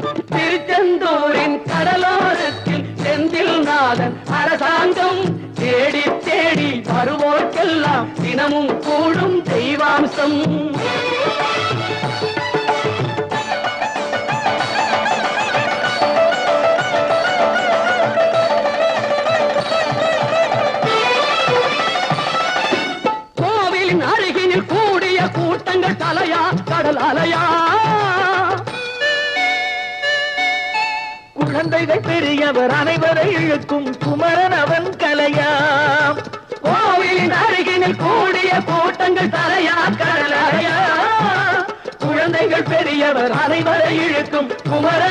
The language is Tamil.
திருச்செந்தூரின் கடலோரத்தில் செந்தில் நாதன் அரசாங்கம் தேடி தேடி வருவோர்க்கெல்லாம் தினமும் கூடும் தெய்வாம்சம். கோவிலின் அருகினில் கூடிய கூட்டங்கள் தலையா கடல் அலையா? குழந்தைகள் பெரியவர் அனைவரை இழுக்கும் குமரன் அவன் கலையாம். கோவிலின் அருகினில் கூடிய கூட்டங்கள் தலையா கடலையா? குழந்தைகள் பெரியவர் அனைவரை இழுக்கும் குமரன்